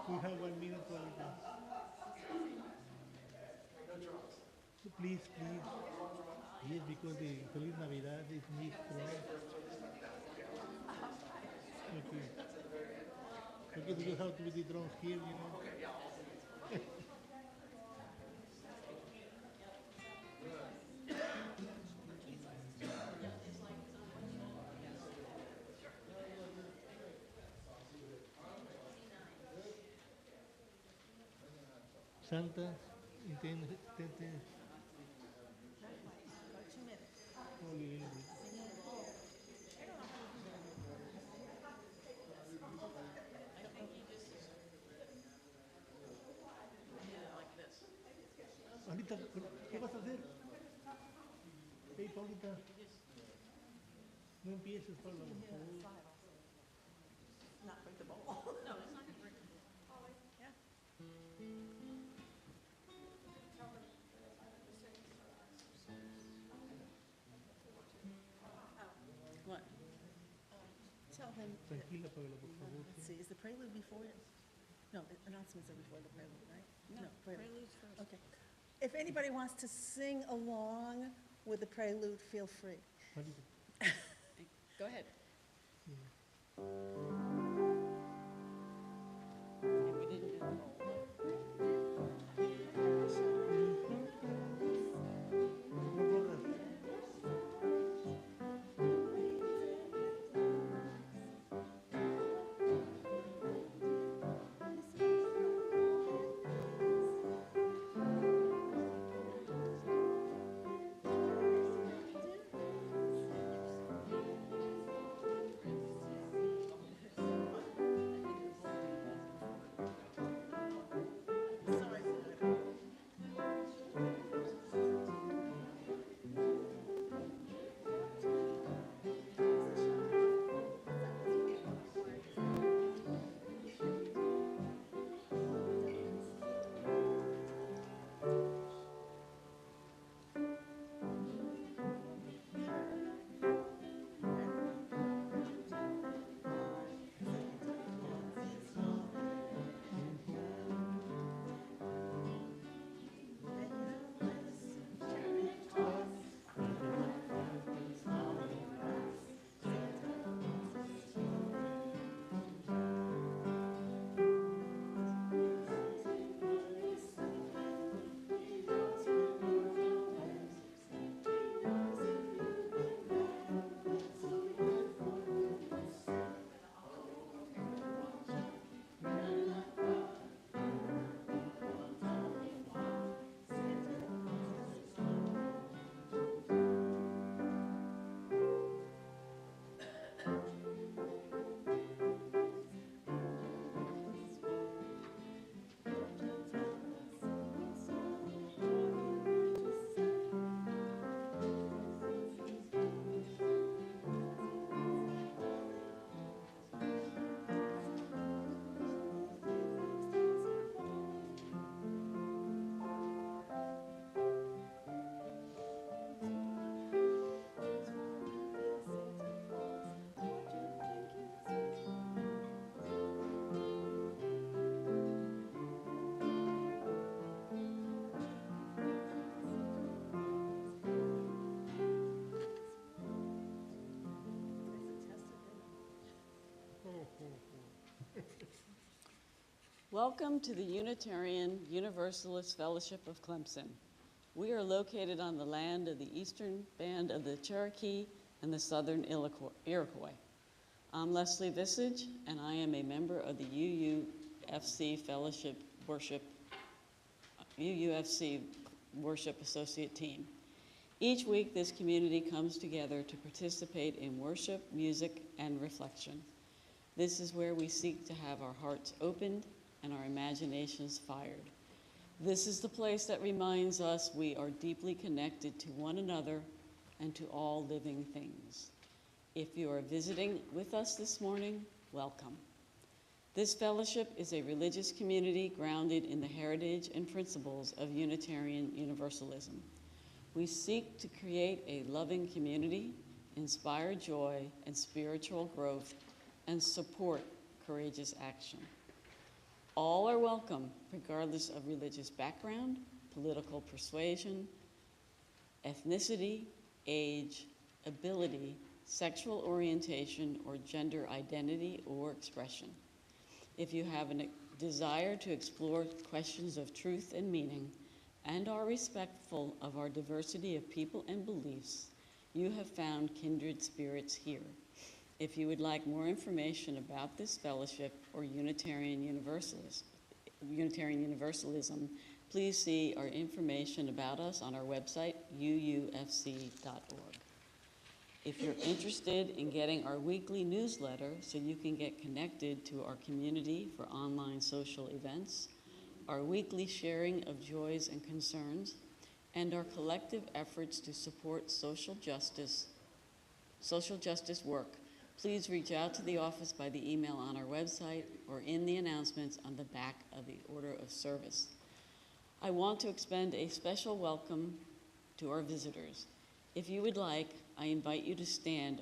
We have 1 minute, Paulita. Please, please. Yes, because the Feliz Navidad is next month. Okay. Okay, we have to be the drums here, you know. Santa, intende. Holy, Paulita, ¿qué vas a hacer? Hey, Paulita, no empieces, Paula, por favor. Not break the bowl. No, it's not gonna break the bowl. Yeah. What? Tell them. Tranquila, Paula, por favor. Let's see, is the prelude before it? No, the announcements are before the prelude, right? No, prelude's first. Okay. If anybody wants to sing along with the prelude, feel free. Paulita. Go ahead. Yeah. And we didn't do the roll. Welcome to the Unitarian Universalist Fellowship of Clemson. We are located on the land of the eastern band of the Cherokee and the southern Iroquois. I'm Leslie Vissage, and I am a member of the UUFC UUFC Worship Associate Team. Each week, this community comes together to participate in worship, music, and reflection. This is where we seek to have our hearts opened and our imaginations fired. This is the place that reminds us we are deeply connected to one another and to all living things. If you are visiting with us this morning, welcome. This fellowship is a religious community grounded in the heritage and principles of Unitarian Universalism. We seek to create a loving community, inspire joy and spiritual growth, and support courageous action. All are welcome, regardless of religious background, political persuasion, ethnicity, age, ability, sexual orientation, or gender identity or expression. If you have a desire to explore questions of truth and meaning and are respectful of our diversity of people and beliefs, you have found kindred spirits here. If you would like more information about this fellowship or Unitarian Universalism, please see our information about us on our website, uufc.org. If you're interested in getting our weekly newsletter so you can get connected to our community for online social events, our weekly sharing of joys and concerns, and our collective efforts to support social justice work, please reach out to the office by the email on our website or in the announcements on the back of the order of service. I want to extend a special welcome to our visitors. If you would like, I invite you to stand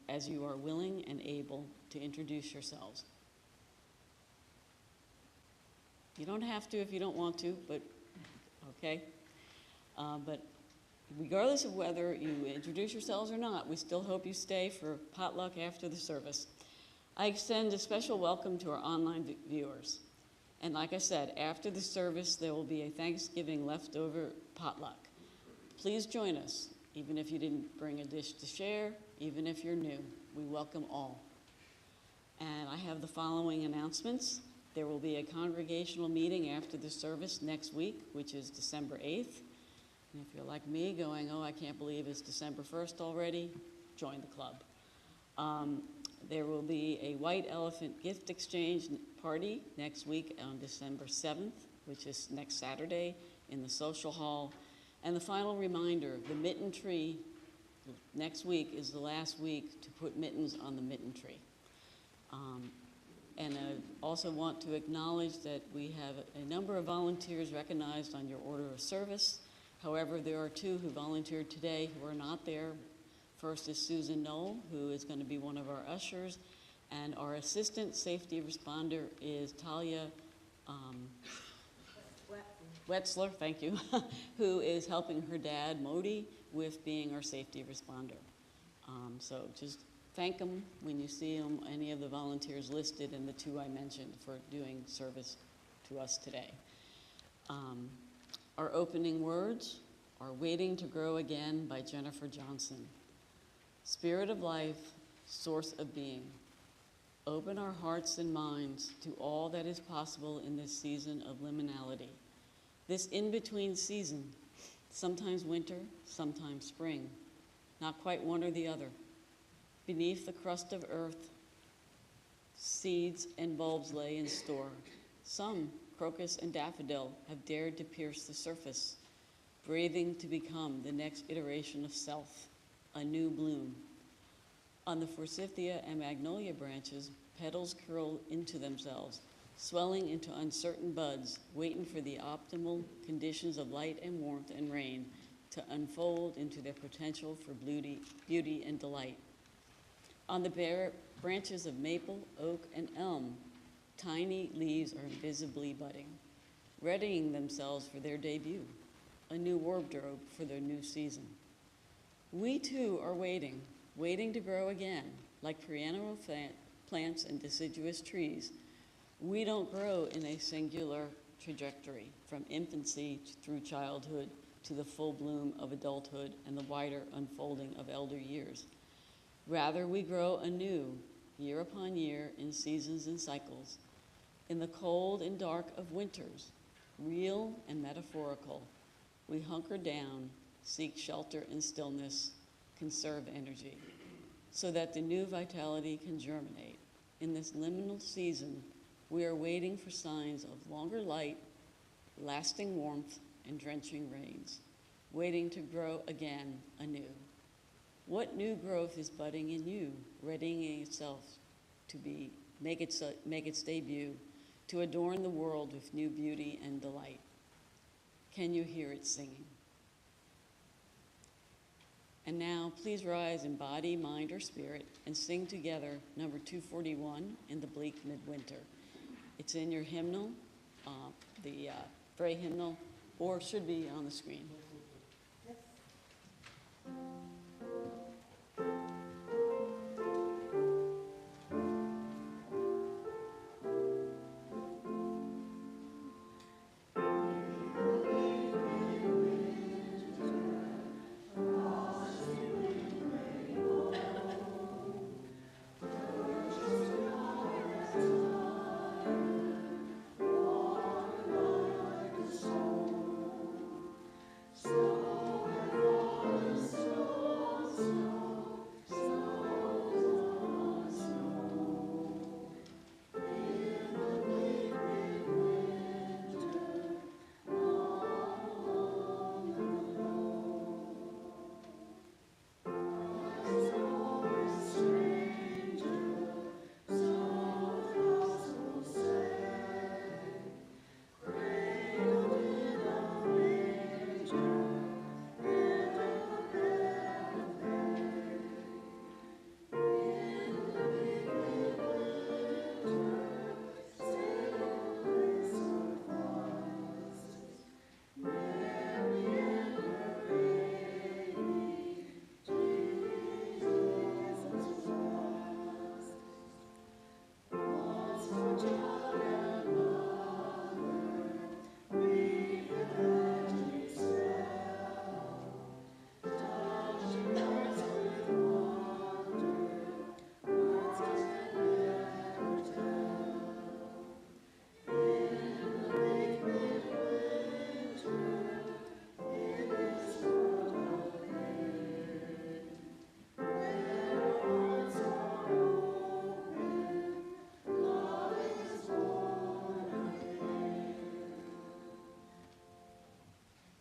as you are willing and able to introduce yourselves. You don't have to if you don't want to, but okay. But regardless of whether you introduce yourselves or not, we still hope you stay for potluck after the service. I extend a special welcome to our online viewers. And like I said, after the service, there will be a Thanksgiving leftover potluck. Please join us, even if you didn't bring a dish to share, even if you're new. We welcome all. And I have the following announcements. There will be a congregational meeting after the service next week, which is December 8th. And if you're like me going, oh, I can't believe it's December 1st already, join the club. There will be a White Elephant gift exchange party next week on December 7th, which is next Saturday in the social hall. And the final reminder, the mitten tree, next week is the last week to put mittens on the mitten tree. And I also want to acknowledge that we have a number of volunteers recognized on your order of service. However, there are two who volunteered today who are not there. First is Susan Knoll, who is going to be one of our ushers, and our assistant safety responder is Talia Wetzler, thank you, who is helping her dad, Modi, with being our safety responder. So just thank them when you see them, any of the volunteers listed and the two I mentioned for doing service to us today. Our opening words are Waiting to Grow Again by Jennifer Johnson. Spirit of life, source of being, open our hearts and minds to all that is possible in this season of liminality. This in-between season, sometimes winter, sometimes spring, not quite one or the other. Beneath the crust of earth, seeds and bulbs lay in store. Some, crocus and daffodil, have dared to pierce the surface, braving to become the next iteration of self, a new bloom. On the forsythia and magnolia branches, petals curl into themselves, swelling into uncertain buds, waiting for the optimal conditions of light and warmth and rain to unfold into their potential for beauty and delight. On the bare branches of maple, oak, and elm, tiny leaves are visibly budding, readying themselves for their debut, a new wardrobe for their new season. We too are waiting to grow again, like perennial plants and deciduous trees. We don't grow in a singular trajectory from infancy through childhood to the full bloom of adulthood and the wider unfolding of elder years. Rather, we grow anew, year upon year, in seasons and cycles. In the cold and dark of winters, real and metaphorical, we hunker down, seek shelter and stillness, conserve energy, so that the new vitality can germinate. In this liminal season, we are waiting for signs of longer light, lasting warmth, and drenching rains, waiting to grow again anew. What new growth is budding in you, readying itself to make its debut, to adorn the world with new beauty and delight? Can you hear it singing? And now, please rise in body, mind, or spirit and sing together number 241 in the bleak midwinter. It's in your hymnal, the Frey hymnal, or should be on the screen.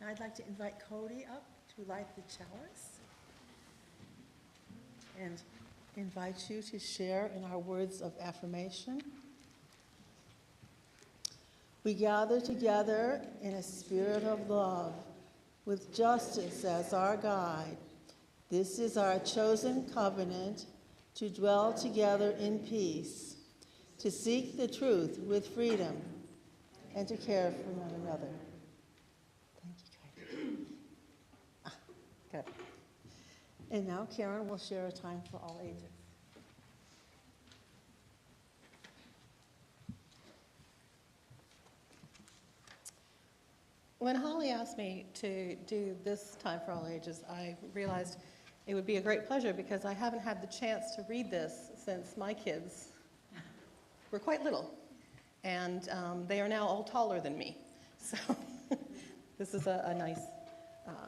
I'd like to invite Cody up to light the chalice and invite you to share in our words of affirmation. We gather together in a spirit of love, with justice as our guide. This is our chosen covenant to dwell together in peace, to seek the truth with freedom, and to care for one another. Good. And now Karen will share a time for all ages. When Holley asked me to do this time for all ages, I realized it would be a great pleasure because I haven't had the chance to read this since my kids were quite little. And they are now all taller than me. So this is a nice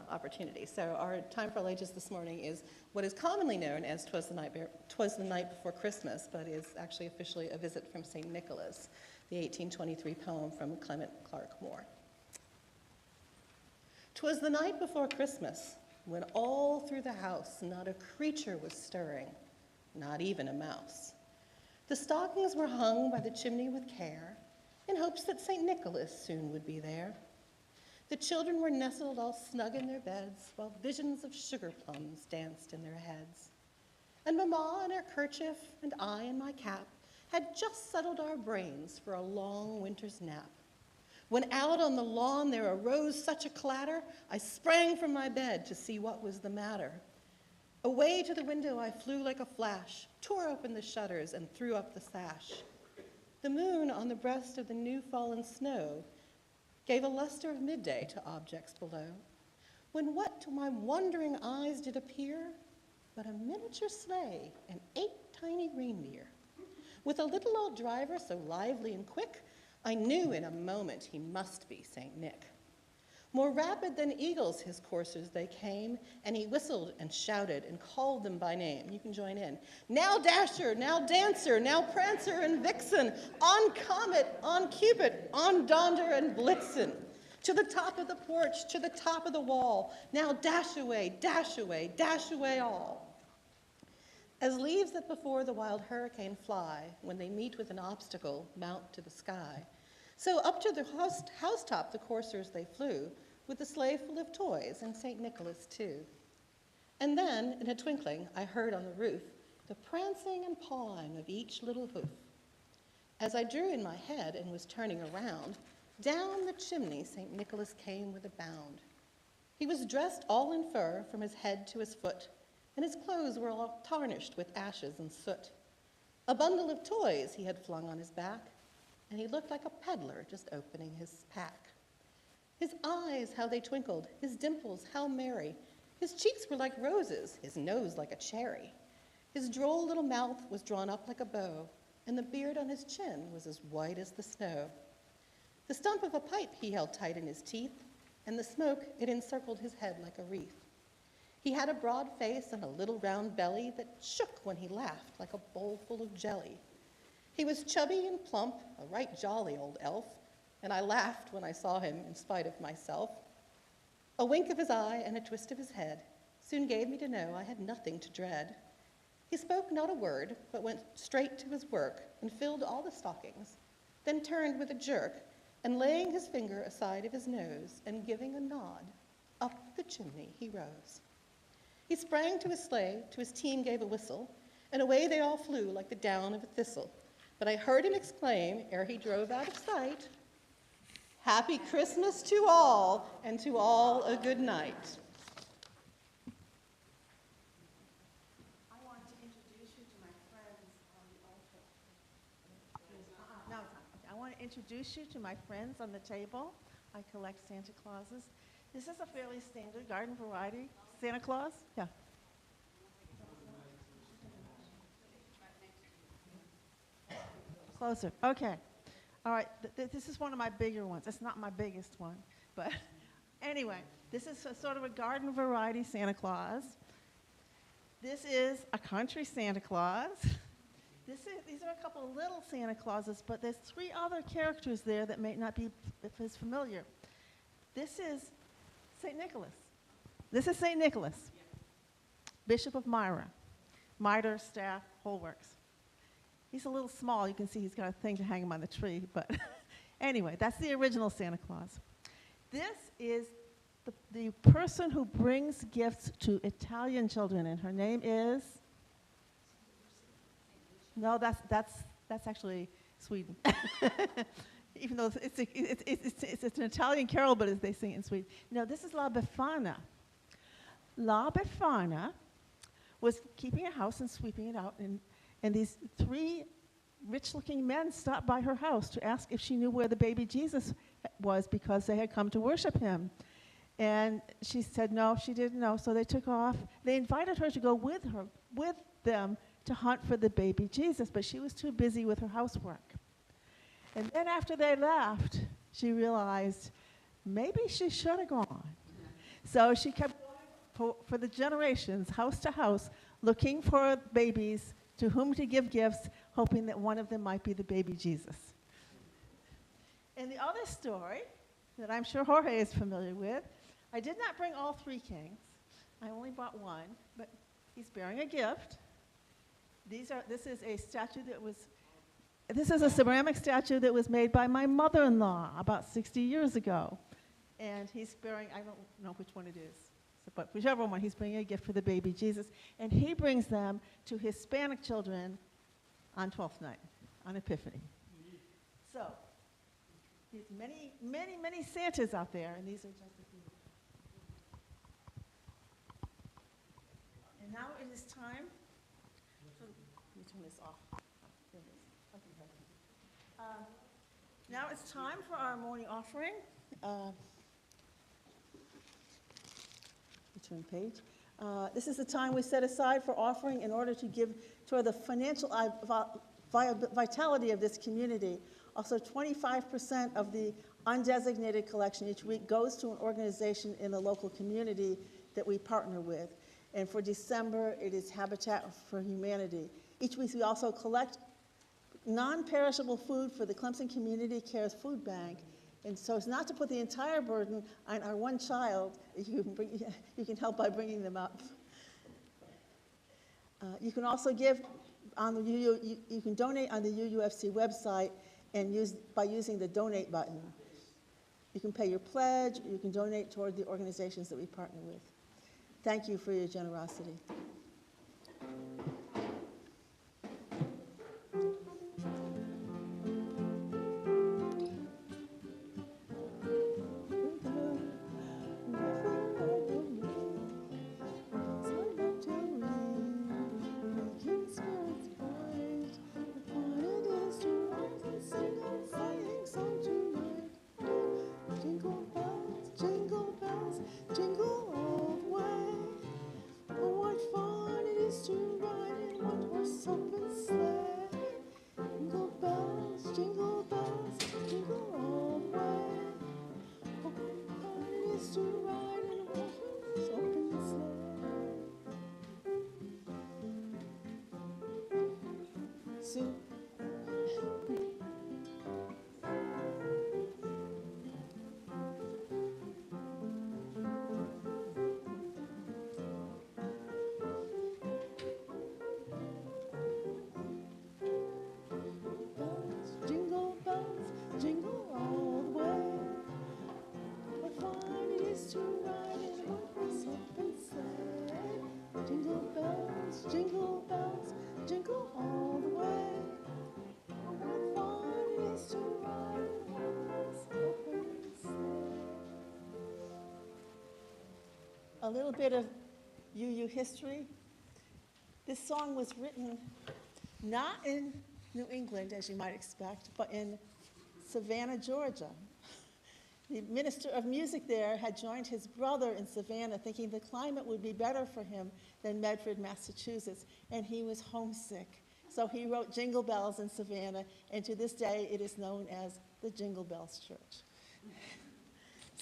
opportunity. So our time for all ages this morning is what is commonly known as 'Twas the Night Before Christmas, but is actually officially a visit from St. Nicholas, the 1823 poem from Clement Clark Moore. 'Twas the night before Christmas, when all through the house not a creature was stirring, not even a mouse. The stockings were hung by the chimney with care, in hopes that St. Nicholas soon would be there. The children were nestled all snug in their beds, while visions of sugar plums danced in their heads. And Mamma in her kerchief, and I in my cap, had just settled our brains for a long winter's nap. When out on the lawn there arose such a clatter, I sprang from my bed to see what was the matter. Away to the window I flew like a flash, tore open the shutters, and threw up the sash. The moon on the breast of the new-fallen snow gave a luster of midday to objects below, when what to my wondering eyes did appear but a miniature sleigh and 8 tiny reindeer. With a little old driver so lively and quick, I knew in a moment he must be St. Nick. More rapid than eagles his coursers they came, and he whistled and shouted and called them by name. You can join in. Now Dasher, now Dancer, now Prancer and Vixen, on Comet, on Cupid, on Donder and Blitzen. To the top of the porch, to the top of the wall, now dash away, dash away, dash away all. As leaves that before the wild hurricane fly, when they meet with an obstacle, mount to the sky, so up to the housetop the coursers they flew, with a sleigh full of toys, and St. Nicholas too. And then, in a twinkling, I heard on the roof the prancing and pawing of each little hoof. As I drew in my head and was turning around, down the chimney St. Nicholas came with a bound. He was dressed all in fur from his head to his foot, and his clothes were all tarnished with ashes and soot. A bundle of toys he had flung on his back, and he looked like a peddler just opening his pack. His eyes, how they twinkled, his dimples, how merry. His cheeks were like roses, his nose like a cherry. His droll little mouth was drawn up like a bow, and the beard on his chin was as white as the snow. The stump of a pipe he held tight in his teeth, and the smoke, it encircled his head like a wreath. He had a broad face and a little round belly that shook when he laughed like a bowl full of jelly. He was chubby and plump, a right jolly old elf, and I laughed when I saw him in spite of myself. A wink of his eye and a twist of his head soon gave me to know I had nothing to dread. He spoke not a word, but went straight to his work and filled all the stockings, then turned with a jerk, and laying his finger aside of his nose and giving a nod, up the chimney he rose. He sprang to his sleigh, to his team gave a whistle, and away they all flew like the down of a thistle. But I heard him exclaim, ere he drove out of sight, "Happy Christmas to all, and to all a good night." I want to introduce you to my friends on the altar. No, it's not. Okay. I want to introduce you to my friends on the table. I collect Santa Clauses. This is a fairly standard garden variety Santa Claus. Yeah. Closer. Okay. All right. This is one of my bigger ones. It's not my biggest one, but anyway, this is sort of a garden variety Santa Claus. This is a country Santa Claus. These are a couple of little Santa Clauses, but there's three other characters there that may not be as familiar. This is St. Nicholas. This is St. Nicholas, Bishop of Myra, mitre, staff, whole works. He's a little small. You can see he's got a thing to hang him on the tree, but anyway, that's the original Santa Claus. This is the person who brings gifts to Italian children, and her name is? No, that's actually Sweden. Even though it's an Italian carol, but as they sing it in Sweden. No, this is La Befana. La Befana was keeping a house and sweeping it out, and these three rich-looking men stopped by her house to ask if she knew where the baby Jesus was because they had come to worship him. And she said no, she didn't know, so they took off. They invited her to go with them to hunt for the baby Jesus, but she was too busy with her housework. And then after they left, she realized maybe she should have gone. So she kept going for the generations, house to house, looking for babies to whom to give gifts, hoping that one of them might be the baby Jesus. And the other story that I'm sure Jorge is familiar with, I did not bring all three kings. I only brought one, but he's bearing a gift. This is a statue this is a ceramic statue that was made by my mother-in-law about 60 years ago. And he's bearing, I don't know which one it is, but whichever one, he's bringing a gift for the baby Jesus. And he brings them to Hispanic children on 12th night, on Epiphany. So, there's many, many, many Santas out there, and these are just a few. And now it is time. Let me turn this off. There it is. Now it's time for our morning offering. Turn page. This is the time we set aside for offering in order to give toward the financial vitality of this community. Also, 25% of the undesignated collection each week goes to an organization in the local community that we partner with. And for December, it is Habitat for Humanity. Each week, we also collect non-perishable food for the Clemson Community Cares Food Bank. And so it's not to put the entire burden on our one child. You can help by bringing them up. You can also give on the you can donate on the UUFC website and by using the donate button. You can pay your pledge, or you can donate toward the organizations that we partner with. Thank you for your generosity. a little bit of UU history. This song was written not in New England, as you might expect, but in Savannah, Georgia. The minister of music there had joined his brother in Savannah, thinking the climate would be better for him than Medford, Massachusetts, and he was homesick. So he wrote Jingle Bells in Savannah, and to this day it is known as the Jingle Bells Church.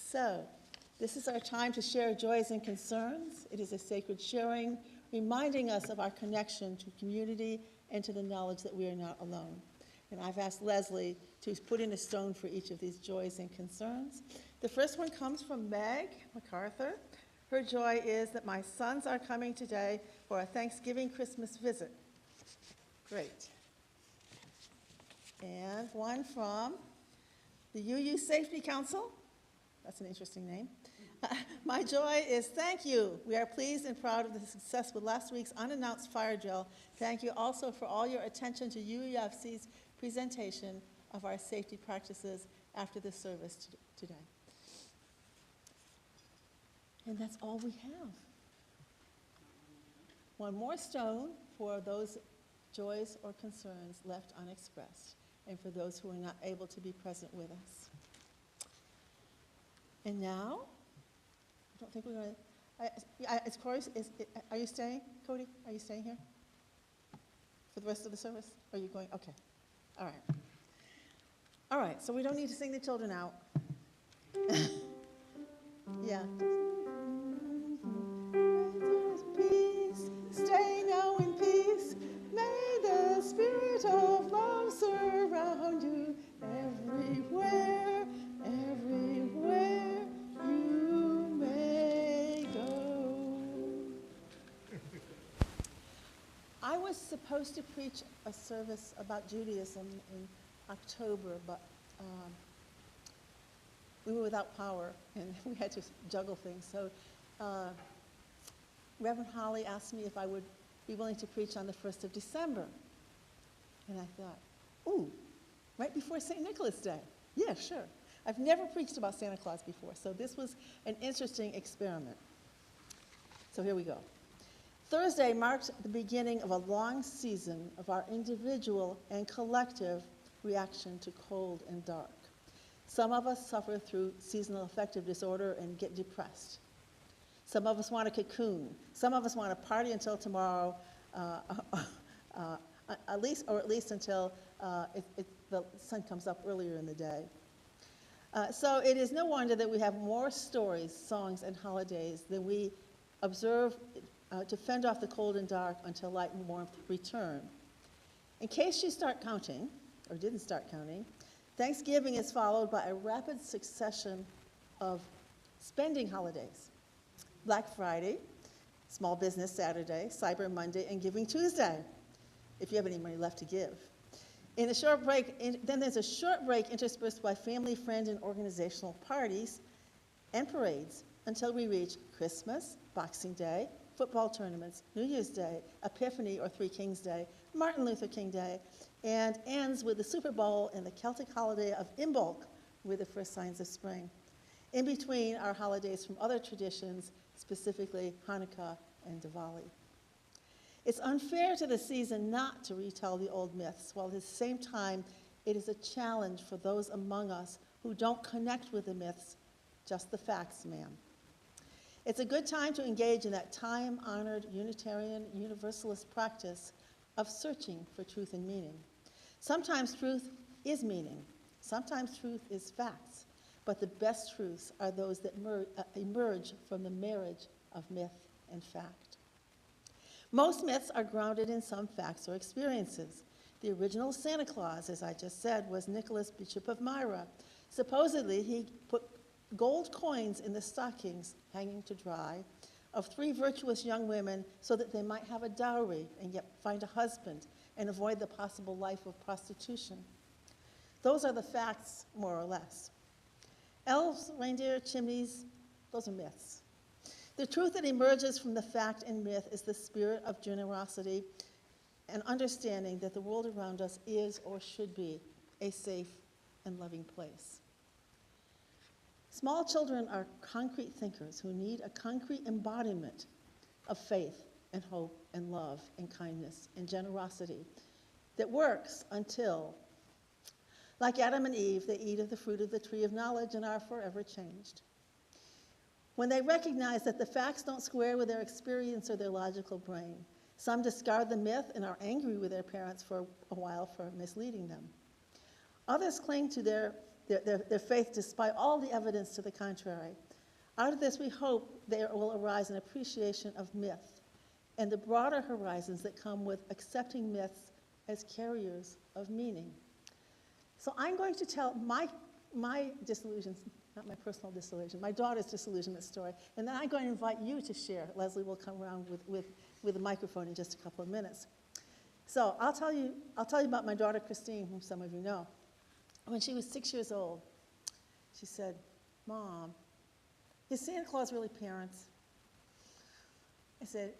So, this is our time to share joys and concerns. It is a sacred sharing, reminding us of our connection to community and to the knowledge that we are not alone. And I've asked Leslie to put in a stone for each of these joys and concerns. The first one comes from Meg MacArthur. Her joy is that my sons are coming today for a Thanksgiving Christmas visit. Great. And one from the UU Safety Council. That's an interesting name. My joy is thank you. We are pleased and proud of the success with last week's unannounced fire drill. Thank you also for all your attention to UUFC's presentation of our safety practices after the service today. And that's all we have. One more stone for those joys or concerns left unexpressed, and for those who are not able to be present with us. And now, I don't think we're going to, are you staying, Cody? Are you staying here for the rest of the service? Are you going? Okay. All right. All right, so we don't need to sing the children out. Yeah. Peace, stay now in peace. May the spirit of love surround you everywhere, everywhere you may go. I was supposed to preach a service about Judaism in October, but we were without power and we had to juggle things. So Reverend Holley asked me if I would be willing to preach on the 1st of December. And I thought, ooh, right before St. Nicholas Day. Yeah, sure. I've never preached about Santa Claus before, so this was an interesting experiment. So here we go. Thursday marked the beginning of a long season of our individual and collective reaction to cold and dark. Some of us suffer through seasonal affective disorder and get depressed. Some of us want to cocoon. Some of us want to party until tomorrow, at least until the sun comes up earlier in the day. So it is no wonder that we have more stories, songs, and holidays than we observe to fend off the cold and dark until light and warmth return. In case you start counting, or didn't start counting, Thanksgiving is followed by a rapid succession of spending holidays. Black Friday, Small Business Saturday, Cyber Monday, and Giving Tuesday, if you have any money left to give. In a short break, then there's a short break interspersed by family, friend, and organizational parties and parades until we reach Christmas, Boxing Day, football tournaments, New Year's Day, Epiphany or Three Kings Day, Martin Luther King Day, and ends with the Super Bowl and the Celtic holiday of Imbolc with the first signs of spring. In between are holidays from other traditions, specifically Hanukkah and Diwali. It's unfair to the season not to retell the old myths, while at the same time, it is a challenge for those among us who don't connect with the myths, just the facts, ma'am. It's a good time to engage in that time-honored Unitarian Universalist practice of searching for truth and meaning. Sometimes truth is meaning. Sometimes truth is facts. But the best truths are those that emerge from the marriage of myth and fact. Most myths are grounded in some facts or experiences. The original Santa Claus, as I just said, was Nicholas, Bishop of Myra. Supposedly, he put gold coins in the stockings hanging to dry of 3 virtuous young women so that they might have a dowry and yet find a husband and avoid the possible life of prostitution. Those are the facts, more or less. Elves, reindeer, chimneys, those are myths. The truth that emerges from the fact and myth is the spirit of generosity and understanding that the world around us is or should be a safe and loving place. Small children are concrete thinkers who need a concrete embodiment of faith and hope and love and kindness and generosity that works until, like Adam and Eve, they eat of the fruit of the tree of knowledge and are forever changed. When they recognize that the facts don't square with their experience or their logical brain, some discard the myth and are angry with their parents for a while for misleading them. Others cling to their faith despite all the evidence to the contrary. Out of this, we hope there will arise an appreciation of myth and the broader horizons that come with accepting myths as carriers of meaning. So I'm going to tell my disillusions, not my personal disillusion, my daughter's disillusionment story, and then I'm going to invite you to share. Leslie will come around with a microphone in just a couple of minutes. So I'll tell you about my daughter Christine, whom some of you know. When she was 6 years old, she said, "Mom, is Santa Claus really parents?" I said,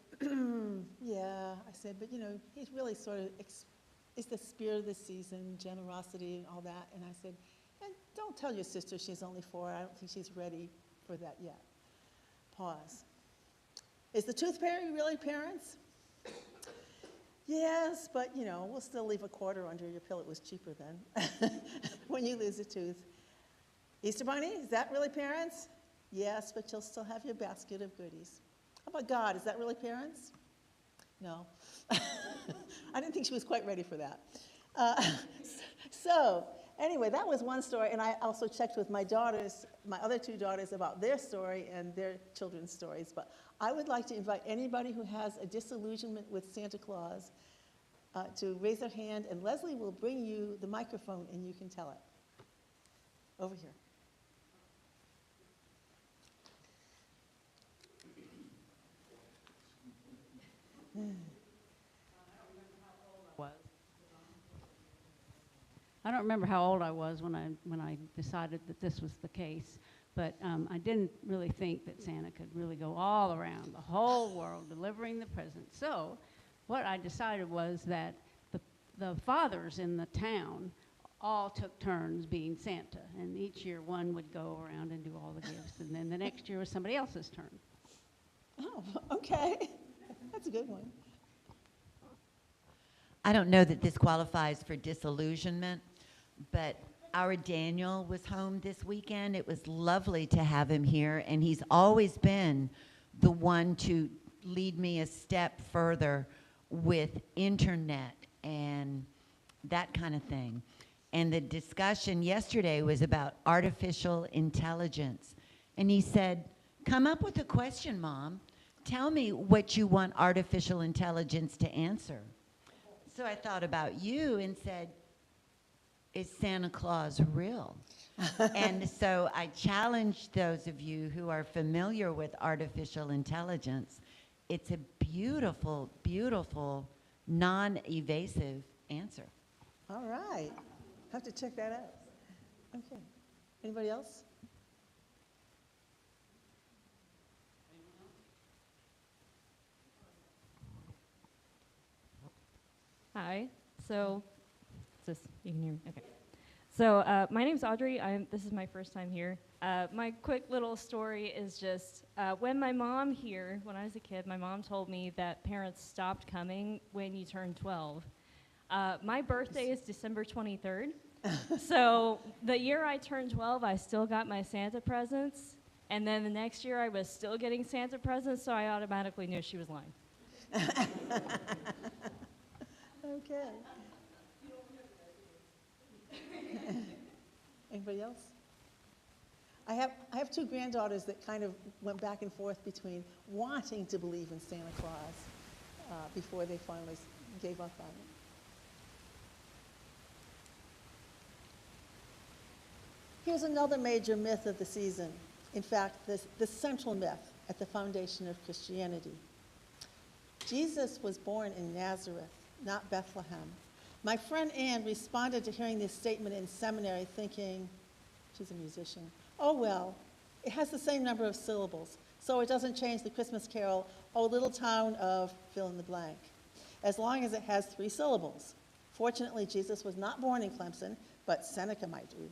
"Yeah." I said, "But you know, he's really sort of, it's the spirit of the season, generosity and all that." And I said, "And don't tell your sister she's only 4. I don't think she's ready for that yet." Pause. "Is the tooth fairy really parents?" "Yes, but you know, we'll still leave a quarter under your pillow. It was cheaper then when you lose a tooth." "Easter Bunny, is that really parents?" "Yes, but you'll still have your basket of goodies." "How about God, is that really parents?" "No." I didn't think she was quite ready for that. So anyway, that was one story, and I also checked with my other 2 daughters about their story and their children's stories. But I would like to invite anybody who has a disillusionment with Santa Claus to raise their hand, and Leslie will bring you the microphone and you can tell it. Over here. I don't remember how old I was when I decided that this was the case, but I didn't really think that Santa could really go all around the whole world delivering the presents. So what I decided was that the fathers in the town all took turns being Santa, and each year one would go around and do all the gifts, and then the next year was somebody else's turn. Oh, okay. That's a good one. I don't know that this qualifies for disillusionment, but our Daniel was home this weekend. It was lovely to have him here, and he's always been the one to lead me a step further with internet and that kind of thing. And the discussion yesterday was about artificial intelligence. And he said, "Come up with a question, Mom. Tell me what you want artificial intelligence to answer." So I thought about you and said, "Is Santa Claus real?" And so I challenged those of you who are familiar with artificial intelligence. It's a beautiful, beautiful, non-evasive answer. All right. Have to check that out. Okay. Anybody else? Hi. So, you can hear me? Okay. So, my name's Audrey. This is my first time here. My quick little story is just when my mom here, when I was a kid, my mom told me that parents stopped coming when you turned 12. My birthday is December 23rd. So, the year I turned 12, I still got my Santa presents. And then the next year, I was still getting Santa presents, so I automatically knew she was lying. Okay. Anybody else? I have 2 granddaughters that kind of went back and forth between wanting to believe in Santa Claus before they finally gave up on it. Here's another major myth of the season. In fact, the central myth at the foundation of Christianity. Jesus was born in Nazareth, not Bethlehem. My friend Anne responded to hearing this statement in seminary thinking, she's a musician, "Oh well, it has the same number of syllables, so it doesn't change the Christmas carol, 'Oh little town of,' fill in the blank, as long as it has 3 syllables. Fortunately, Jesus was not born in Clemson, but Seneca might do.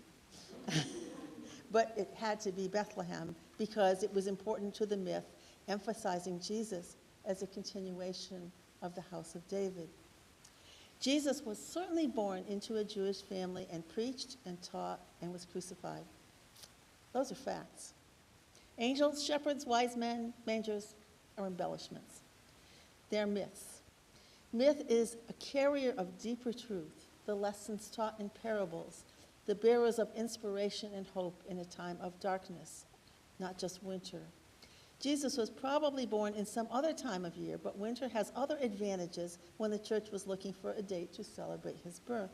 but it had to be Bethlehem because it was important to the myth, emphasizing Jesus as a continuation of the house of David. Jesus was certainly born into a Jewish family and preached and taught and was crucified. Those are facts. Angels, shepherds, wise men, mangers are embellishments. They're myths. Myth is a carrier of deeper truth, the lessons taught in parables, the bearers of inspiration and hope in a time of darkness, not just winter. Jesus was probably born in some other time of year, but winter has other advantages when the church was looking for a date to celebrate his birth.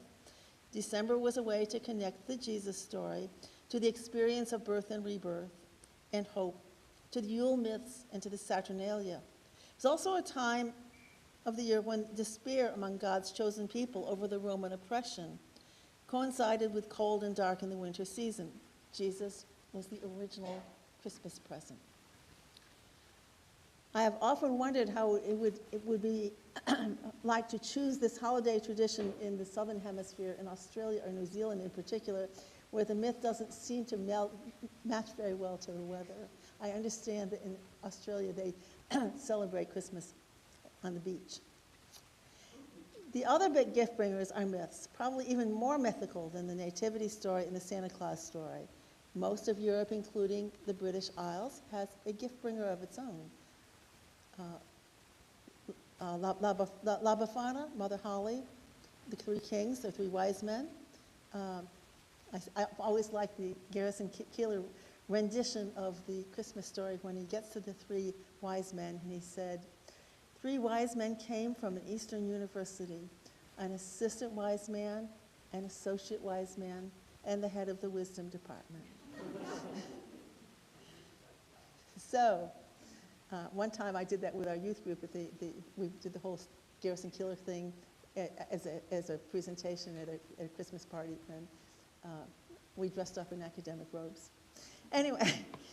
December was a way to connect the Jesus story to the experience of birth and rebirth and hope, to the Yule myths and to the Saturnalia. It's also a time of the year when despair among God's chosen people over the Roman oppression coincided with cold and dark in the winter season. Jesus was the original Christmas present. I have often wondered how it would be like to choose this holiday tradition in the Southern Hemisphere, in Australia or New Zealand in particular, where the myth doesn't seem to match very well to the weather. I understand that in Australia they celebrate Christmas on the beach. The other big gift bringers are myths, probably even more mythical than the Nativity story and the Santa Claus story. Most of Europe, including the British Isles, has a gift bringer of its own. La Befana, Mother Holley, the three kings, the three wise men. I always like the Garrison Keillor rendition of the Christmas story when he gets to the three wise men and he said, 3 wise men came from an Eastern university, an assistant wise man, an associate wise man, and the head of the wisdom department. So, one time I did that with our youth group. We did the whole Garrison Keillor thing as a presentation at a Christmas party, and we dressed up in academic robes. Anyway,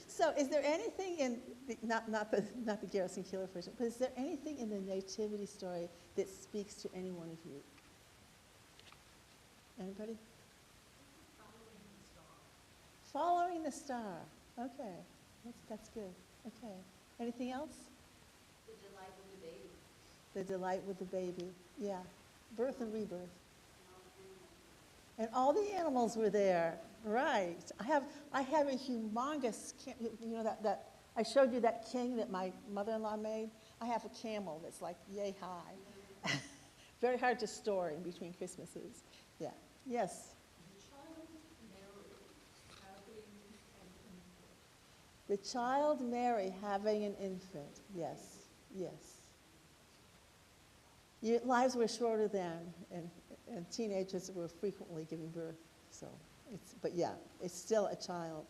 so is there anything in not the Garrison Keillor version, but is there anything in the Nativity story that speaks to any one of you? Anybody? Following the star. Okay, that's good. Okay. Anything else? The delight with the baby. The delight with the baby. Yeah. Birth and rebirth. And all the animals were there. Right. I have a humongous, you know, that I showed you that king that my mother-in-law made. I have a camel that's like yay high. Very hard to store in between Christmases. Yeah. Yes. The child Mary having an infant. Yes. Yes. Your lives were shorter then, and teenagers were frequently giving birth. So, but yeah, it's still a child.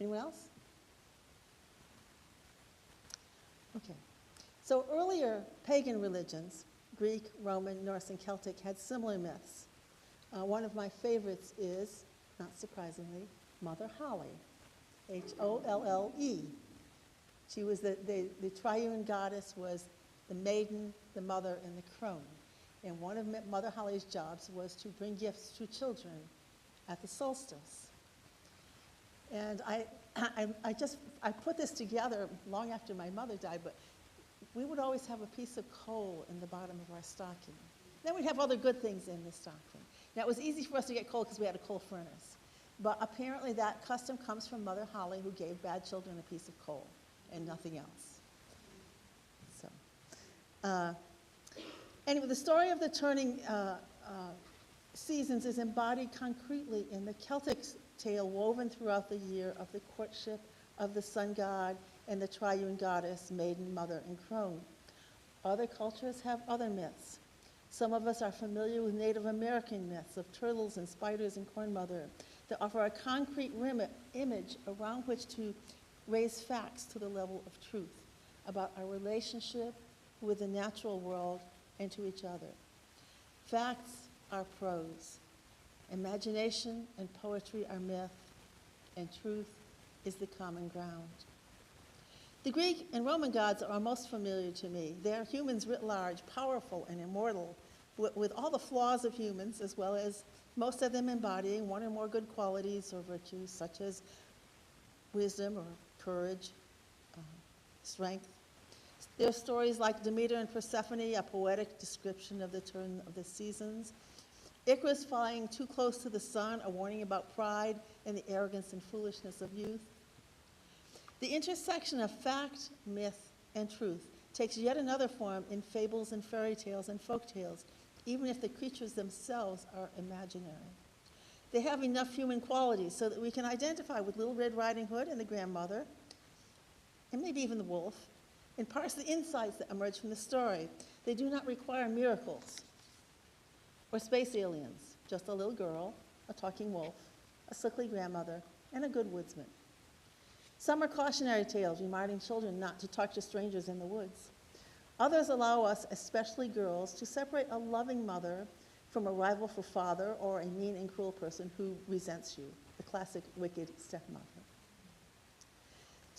Anyone else? Okay. So earlier pagan religions, Greek, Roman, Norse, and Celtic, had similar myths. One of my favorites is, not surprisingly, Mother Holley, Holle. She was the triune goddess was the maiden, the mother, and the crone. And one of Mother Holley's jobs was to bring gifts to children at the solstice. And I put this together long after my mother died, but we would always have a piece of coal in the bottom of our stocking. Then we'd have other good things in the stocking. Now, it was easy for us to get coal because we had a coal furnace. But apparently that custom comes from Mother Holley, who gave bad children a piece of coal and nothing else. So, anyway, the story of the turning seasons is embodied concretely in the Celtic tale woven throughout the year of the courtship of the sun god and the triune goddess, maiden, mother, and crone. Other cultures have other myths. Some of us are familiar with Native American myths of turtles and spiders and corn mother that offer a concrete image around which to raise facts to the level of truth about our relationship with the natural world and to each other. Facts are prose. Imagination and poetry are myth, and truth is the common ground. The Greek and Roman gods are most familiar to me. They are humans writ large, powerful and immortal, with all the flaws of humans as well as most of them embodying one or more good qualities or virtues, such as wisdom or courage, strength. There are stories like Demeter and Persephone, a poetic description of the turn of the seasons. Icarus flying too close to the sun, a warning about pride and the arrogance and foolishness of youth. The intersection of fact, myth, and truth takes yet another form in fables and fairy tales and folk tales, even if the creatures themselves are imaginary. They have enough human qualities so that we can identify with Little Red Riding Hood and the grandmother, and maybe even the wolf, and parse the insights that emerge from the story. They do not require miracles or space aliens, just a little girl, a talking wolf, a sickly grandmother, and a good woodsman. Some are cautionary tales reminding children not to talk to strangers in the woods. Others allow us, especially girls, to separate a loving mother from a rival for father or a mean and cruel person who resents you, the classic wicked stepmother.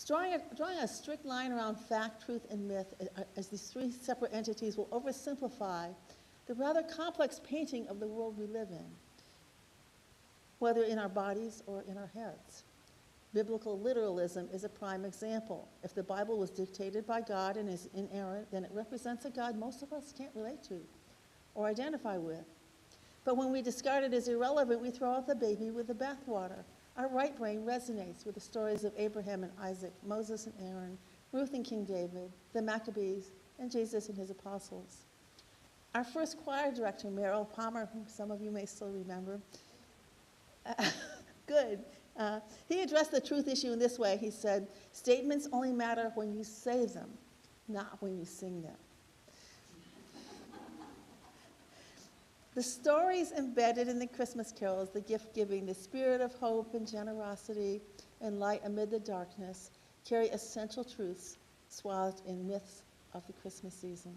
Drawing a strict line around fact, truth, and myth as these three separate entities will oversimplify the rather complex painting of the world we live in, whether in our bodies or in our heads. Biblical literalism is a prime example. If the Bible was dictated by God and is inerrant, then it represents a God most of us can't relate to or identify with. But when we discard it as irrelevant, we throw out the baby with the bathwater. Our right brain resonates with the stories of Abraham and Isaac, Moses and Aaron, Ruth and King David, the Maccabees, and Jesus and his apostles. Our first choir director, Merrill Palmer, whom some of you may still remember, he addressed the truth issue in this way. He said, statements only matter when you say them, not when you sing them. The stories embedded in the Christmas carols, the gift-giving, the spirit of hope and generosity and light amid the darkness, carry essential truths swathed in myths of the Christmas season.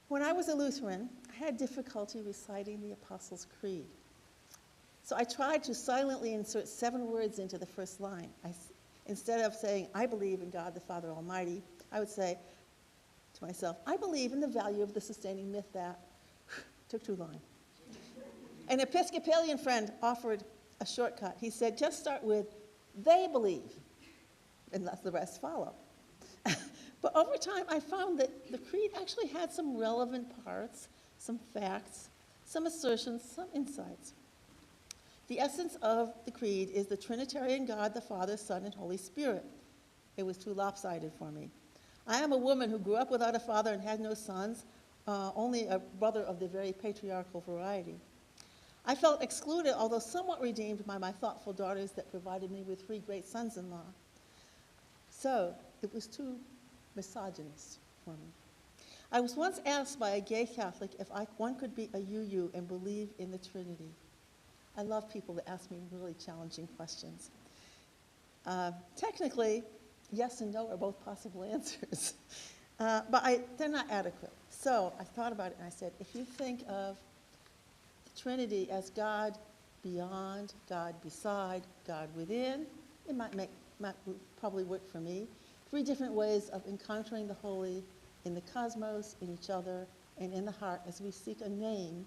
When I was a Lutheran, I had difficulty reciting the Apostles' Creed. So I tried to silently insert 7 words into the first line. Instead of saying, I believe in God the Father Almighty, I would say to myself, I believe in the value of the sustaining myth that, took too long. An Episcopalian friend offered a shortcut. He said, just start with, they believe, and let the rest follow. But over time, I found that the creed actually had some relevant parts, some facts, some assertions, some insights. The essence of the creed is the Trinitarian God, the Father, Son, and Holy Spirit. It was too lopsided for me. I am a woman who grew up without a father and had no sons, only a brother of the very patriarchal variety. I felt excluded, although somewhat redeemed by my thoughtful daughters that provided me with 3 great sons-in-law. So it was too misogynist for me. I was once asked by a gay Catholic if one could be a UU and believe in the Trinity. I love people that ask me really challenging questions. Technically, yes and no are both possible answers, but they're not adequate. So I thought about it and I said, if you think of the Trinity as God beyond, God beside, God within, it might probably work for me. 3 different ways of encountering the holy in the cosmos, in each other, and in the heart as we seek a name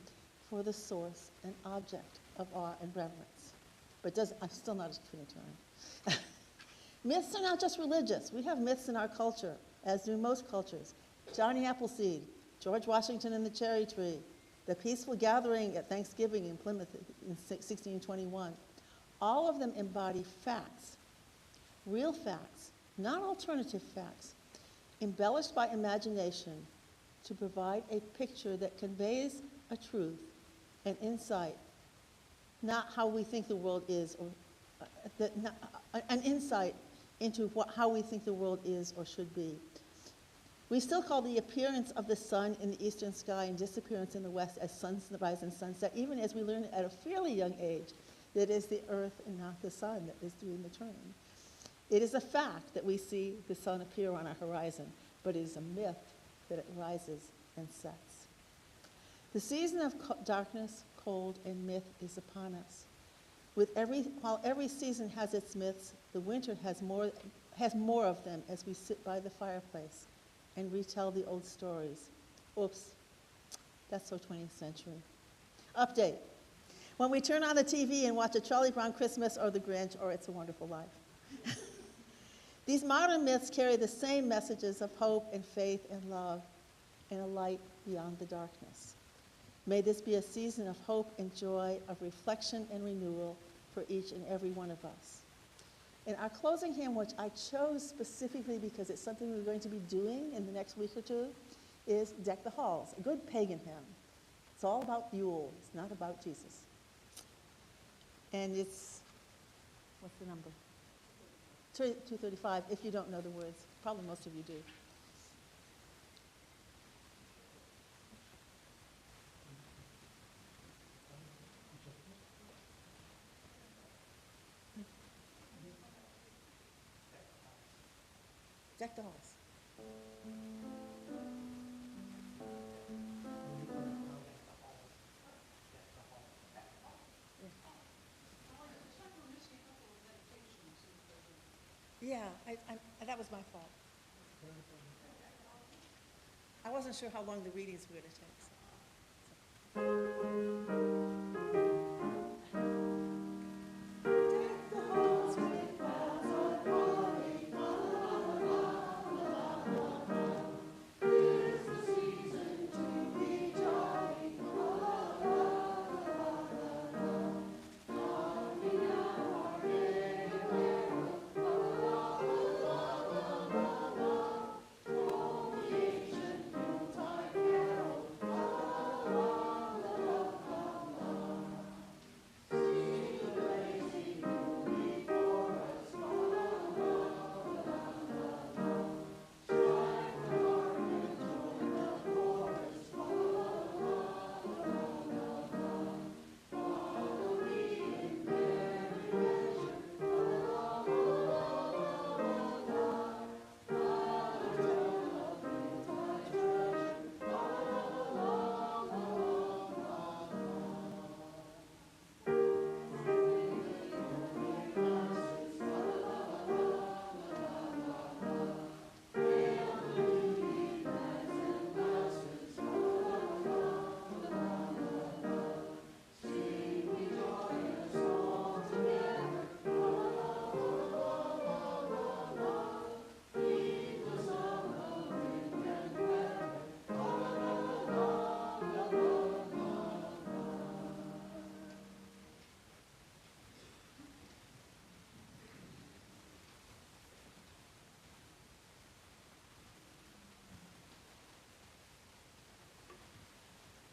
for the source and object of awe and reverence. But I'm still not a Trinitarian. Myths are not just religious. We have myths in our culture, as do most cultures. Johnny Appleseed, George Washington and the cherry tree, the peaceful gathering at Thanksgiving in Plymouth in 1621. All of them embody facts, real facts, not alternative facts, embellished by imagination to provide a picture that conveys a truth, an insight, not how we think the world is, or an insight into how we think the world is or should be. We still call the appearance of the sun in the eastern sky and disappearance in the west as sunrise and sunset, even as we learn at a fairly young age that it is the earth and not the sun that is doing the turning. It is a fact that we see the sun appear on our horizon, but it is a myth that it rises and sets. The season of darkness, cold, and myth is upon us. While every season has its myths, the winter has more of them as we sit by the fireplace and retell the old stories. Oops, that's so 20th century. Update. When we turn on the TV and watch a Charlie Brown Christmas or The Grinch or It's a Wonderful Life. These modern myths carry the same messages of hope and faith and love and a light beyond the darkness. May this be a season of hope and joy, of reflection and renewal for each and every one of us. And our closing hymn, which I chose specifically because it's something we're going to be doing in the next week or two, is Deck the Halls, a good pagan hymn. It's all about Yule. It's not about Jesus. And it's, what's the number? 235, if you don't know the words. Probably most of you do. Deck the halls. Yeah, that was my fault. I wasn't sure how long the readings were going to take.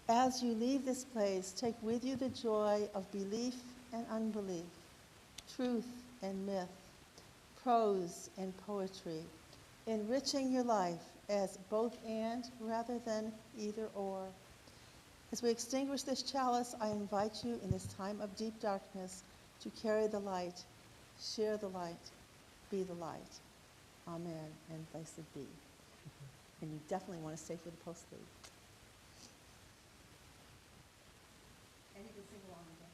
As you leave this place, take with you the joy of belief and unbelief, truth and myth, prose and poetry, enriching your life as both and rather than either or. As we extinguish this chalice, I invite you in this time of deep darkness to carry the light, share the light, be the light. Amen, and blessed be. And you definitely want to stay for the post-lead. And you can sing along again.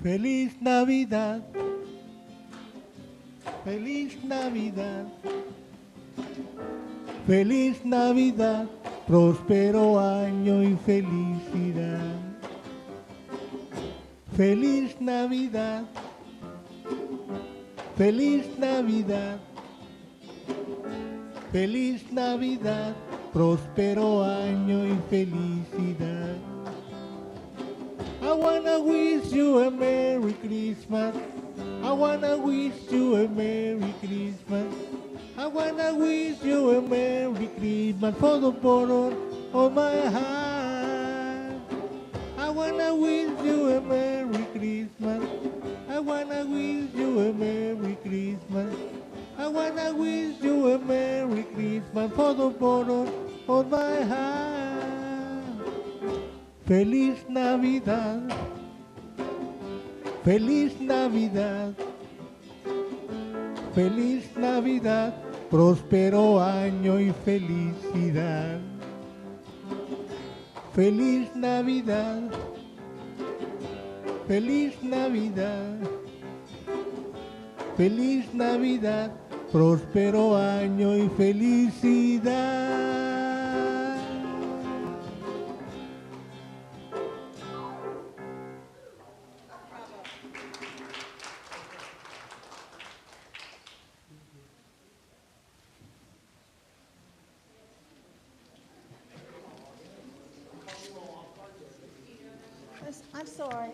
Feliz Navidad, feliz Navidad, feliz Navidad, próspero año y felicidad. Feliz Navidad, feliz Navidad, feliz Navidad, próspero año y felicidad. I wanna wish you a Merry Christmas. I wanna wish you a Merry Christmas. I wanna wish you a Merry Christmas for the bottom of my heart. I wanna wish you a Merry Christmas. I wanna wish you a Merry Christmas. I wanna wish you a Merry Christmas for the bottom of my heart. Feliz Navidad, feliz Navidad, próspero año y felicidad. Feliz Navidad, feliz Navidad, feliz Navidad, próspero año y felicidad. I'm sorry.